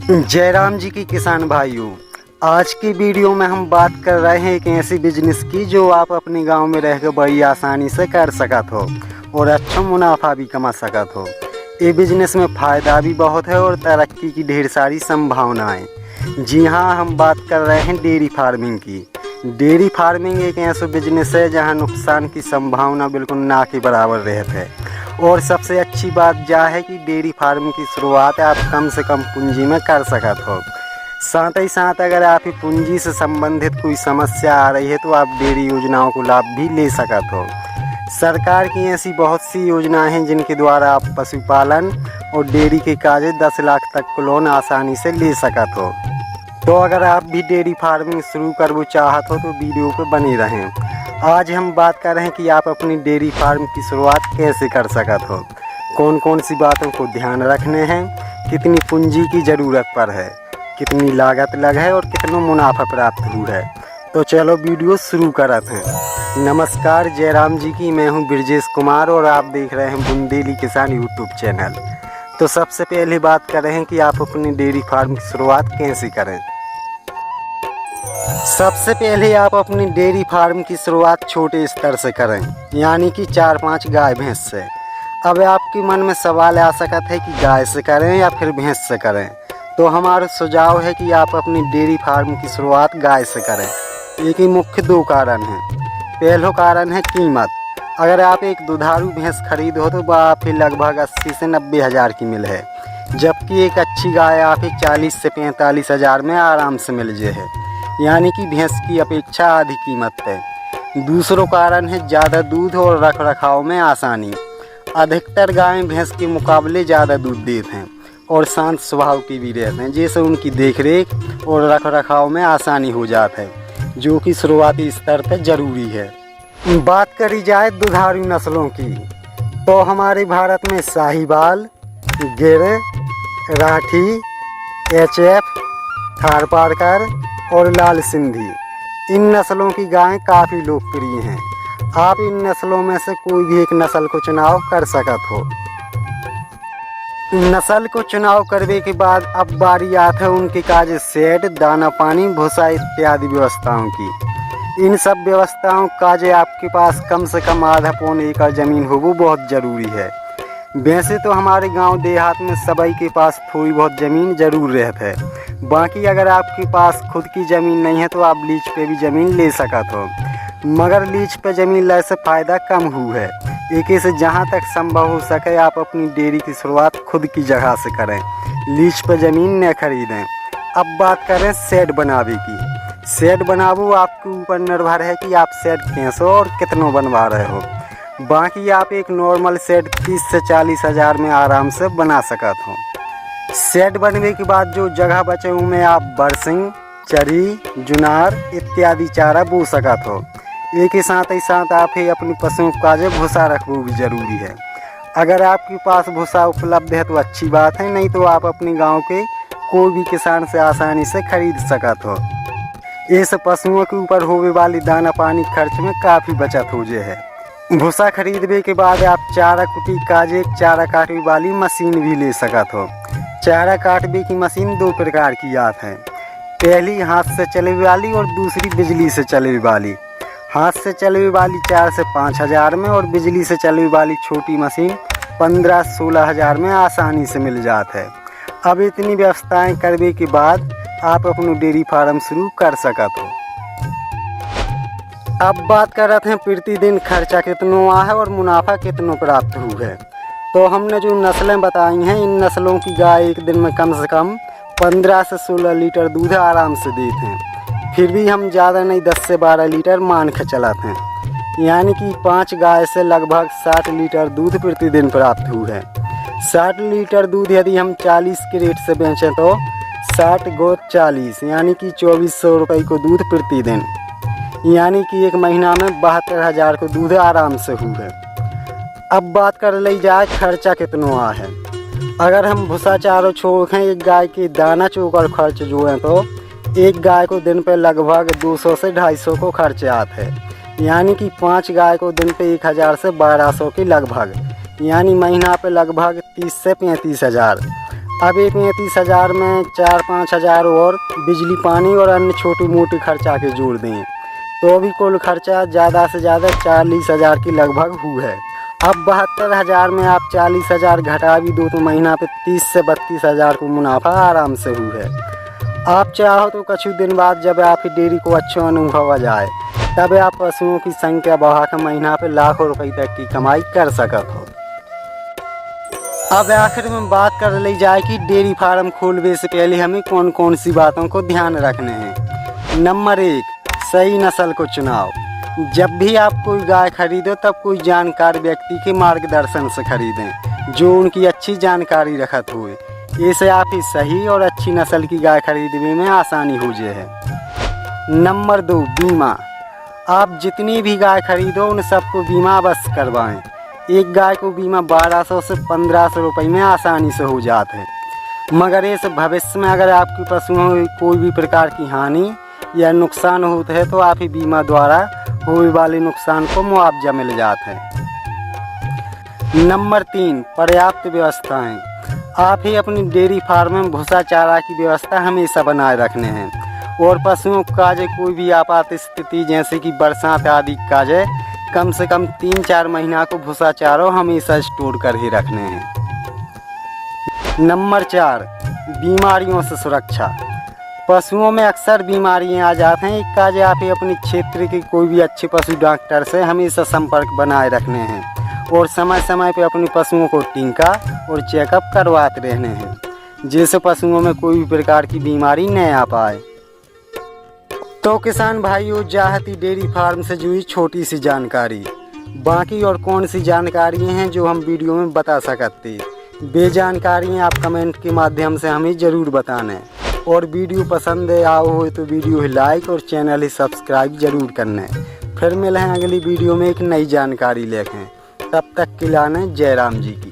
जयराम जी की किसान भाइयों, आज की वीडियो में हम बात कर रहे हैं एक ऐसी बिजनेस की जो आप अपने गांव में रहकर बड़ी आसानी से कर सकत हो और अच्छा मुनाफा भी कमा सकत हो। ये बिजनेस में फ़ायदा भी बहुत है और तरक्की की ढेर सारी संभावनाएं। जी हाँ, हम बात कर रहे हैं डेयरी फार्मिंग की। डेयरी फार्मिंग एक ऐसा बिजनेस है जहां नुकसान की संभावना बिल्कुल ना के बराबर रहती है। और सबसे अच्छी बात यह है कि डेयरी फार्म की शुरुआत आप कम से कम पूंजी में कर सकते हो। साथ ही साथ अगर आपकी पूंजी से संबंधित कोई समस्या आ रही है तो आप डेयरी योजनाओं को लाभ भी ले सकते हो। सरकार की ऐसी बहुत सी योजनाएं हैं जिनके द्वारा आप पशुपालन और डेयरी के काजे 10 लाख तक का लोन आसानी से ले सकते हो। तो अगर आप भी डेयरी फार्मिंग शुरू करना चाहते हो तो वीडियो पे बने रहें। आज हम बात कर रहे हैं कि आप अपनी डेयरी फार्म की शुरुआत कैसे कर सकते हो, कौन कौन सी बातों को ध्यान रखने हैं, कितनी पूंजी की ज़रूरत पर है, कितनी लागत लग है और कितना मुनाफा प्राप्त हुआ है। तो चलो वीडियो शुरू करते हैं। नमस्कार, जयराम जी की मैं हूं ब्रजेश कुमार और आप देख रहे हैं बुंदेली किसान यूट्यूब चैनल। तो सबसे पहले बात कर रहे हैं कि आप अपनी डेयरी फार्म की शुरुआत कैसे करें। सबसे पहले आप अपनी डेयरी फार्म की शुरुआत छोटे स्तर से करें, यानी कि 4-5 गाय भैंस से। अब आपके मन में सवाल आ सकता है कि गाय से करें या फिर भैंस से करें। तो हमारा सुझाव है कि आप अपनी डेयरी फार्म की शुरुआत गाय से करें। एक ही मुख्य 2 कारण हैं। पहला कारण है कीमत। अगर आप एक दुधारू भैंस खरीदो तो वह आप लगभग 80 से 90 हज़ार की मिल है, जबकि एक अच्छी गाय आप 40 से 45 हज़ार में आराम से मिल जाए है, यानी कि भैंस की अपेक्षा आधी कीमत है। दूसरा कारण है ज़्यादा दूध और रख रखाव में आसानी। अधिकतर गायें भैंस के मुकाबले ज़्यादा दूध देते हैं और शांत स्वभाव की भी रहते हैं, जैसे उनकी देखरेख और रख रखाव में आसानी हो जाती है, जो कि शुरुआती स्तर पर ज़रूरी है। बात करी जाए दुधारू नस्लों की तो हमारे भारत में साहिवाल, गिर, राठी, HF, थारपारकर और लाल सिंधी, इन नस्लों की गायें काफ़ी लोकप्रिय हैं। आप इन नस्लों में से कोई भी एक नस्ल को चुनाव कर सकते हो। नस्ल को चुनाव करने के बाद अब बारी आती है उनके काज शेड, दाना पानी, भूसा इत्यादि व्यवस्थाओं की। इन सब व्यवस्थाओं काजे आपके पास कम से कम आधा पौन एकड़ ज़मीन हो वो बहुत ज़रूरी है। वैसे तो हमारे गांव देहात में सभी के पास थोड़ी बहुत ज़मीन ज़रूर रहती है। बाकी अगर आपके पास खुद की ज़मीन नहीं है तो आप लीज पे भी ज़मीन ले सकते हो, मगर लीज पे ज़मीन ले से फ़ायदा कम हुआ है। एक से जहाँ तक संभव हो सके आप अपनी डेयरी की शुरुआत खुद की जगह से करें, लीज पे ज़मीन न खरीदें। अब बात करें शेड बनावे की। शेड बनावो आपके ऊपर निर्भर है कि आप शेड कैसे और कितनों बनवा रहे हो। बाकी आप एक नॉर्मल शेड 30 से 40 हज़ार में आराम से बना सकते हो। शेड बनने के बाद जो जगह बचे उनमें आप बरसिंग, चरी, जुनार इत्यादि चारा बो सकते हो। एक ही साथ आप ही अपनी पशुओं का जो भूसा रखना भी ज़रूरी है। अगर आपके पास भूसा उपलब्ध है तो अच्छी बात है, नहीं तो आप अपने गांव के कोई भी किसान से आसानी से खरीद सकते हो। इस पशुओं के ऊपर होने वाली दाना पानी खर्च में काफ़ी बचत हो जाए है। भूसा खरीदने के बाद आप चारा कुटी काजे एक चारा काटने वाली मशीन भी ले सकते हो। चारा काटने की मशीन 2 प्रकार की आती है, पहली हाथ से चलने वाली और दूसरी बिजली से चलने वाली। हाथ से चलने वाली 4 से 5 हज़ार में और बिजली से चलने वाली छोटी मशीन 15-16 हज़ार में आसानी से मिल जाती है। अब इतनी व्यवस्थाएं करने के बाद आप अपनी डेयरी फार्म शुरू कर सकते हो। अब बात कर रहे हैं प्रतिदिन खर्चा कितना है और मुनाफा कितना प्राप्त हुआ है। तो हमने जो नस्लें बताई हैं, इन नस्लों की गाय एक दिन में कम से कम 15 से 16 लीटर दूध आराम से देते हैं। फिर भी हम ज़्यादा नहीं 10 से 12 लीटर मान के चलाते हैं, यानी कि 5 गाय से लगभग 60 लीटर दूध प्रतिदिन प्राप्त हुआ है। 60 लीटर दूध यदि हम 40 के रेट से बेचें तो 60 × 40 यानी कि 2400 रुपये को दूध प्रतिदिन, यानी कि एक महीना में 72 हज़ार को दूध आराम से हुआ है। अब बात कर ली जाए खर्चा कितना है। अगर हम भूसा चारों छोड़ें एक गाय के दाना चोकर खर्च जो है तो एक गाय को दिन पे लगभग 200 से 250 को खर्च आते हैं, यानी कि 5 गाय को दिन पे 1000 से 1200 के लगभग, यानी महीना पे लगभग 30 से 35 हज़ार। अब ये 35,000 में 4-5 हज़ार और बिजली पानी और अन्य छोटी मोटी खर्चा के जोड़ दें तो भी कुल खर्चा ज़्यादा से ज़्यादा 40,000 के लगभग हुआ है। अब 72,000 में आप 40,000 घटा भी दो तो महीना पे 30 से 32,000 को मुनाफा आराम से हुआ है। आप चाहो तो कुछ दिन बाद जब आपकी डेयरी को अच्छा अनुभव आ जाए तब आप पशुओं की संख्या बढ़ाकर महीना पे लाखों रुपए तक की कमाई कर सकते हो। अब आखिर में बात कर ली जाए कि डेयरी फार्म खोलने से पहले हमें कौन कौन सी बातों को ध्यान रखने हैं। नंबर 1, सही नस्ल को चुनाव। जब भी आप कोई गाय खरीदो तब कोई जानकार व्यक्ति के मार्गदर्शन से खरीदें जो उनकी अच्छी जानकारी रखत हुए। इससे आप ही सही और अच्छी नस्ल की गाय खरीदने में आसानी हो जाए है। नंबर 2, बीमा। आप जितनी भी गाय खरीदो उन सबको बीमा अवश्य करवाएं। एक गाय को बीमा 1200 से 1500 रुपये में आसानी से हो जाता है, मगर इस भविष्य में अगर आपके पशुओं में कोई भी प्रकार की हानि या नुकसान होता है तो आप ही बीमा द्वारा होने वाले नुकसान को मुआवजा मिल जाता है। नंबर 3, पर्याप्त व्यवस्थाएं। आप ही अपनी डेयरी फार्म में भूसा चारा की व्यवस्था हमेशा बनाए रखने हैं और पशुओं का कोई भी आपात स्थिति जैसे कि बरसात आदि का कम से कम 3-4 महीना को भूसा चारा हमेशा स्टोर कर ही रखने हैं। नंबर 4, बीमारियों से सुरक्षा। पशुओं में अक्सर बीमारियां आ जाते हैं। एक काज आप ही अपने क्षेत्र के कोई भी अच्छे पशु डॉक्टर से हमेशा संपर्क बनाए रखने हैं और समय समय पे अपने पशुओं को टीका और चेकअप करवाते रहने हैं जिससे पशुओं में कोई भी प्रकार की बीमारी न आ पाए। तो किसान भाइयों, चाहती डेयरी फार्म से जुड़ी छोटी सी जानकारी। बाकी और कौन सी जानकारियाँ हैं जो हम वीडियो में बता सकते, वे जानकारियाँ आप कमेंट के माध्यम से हमें ज़रूर बताना। और वीडियो पसंद आओ हो तो वीडियो ही लाइक और चैनल ही सब्सक्राइब जरूर करना है। फिर मिले हैं अगली वीडियो में एक नई जानकारी लेकर। तब तक के लिए जय राम जी की।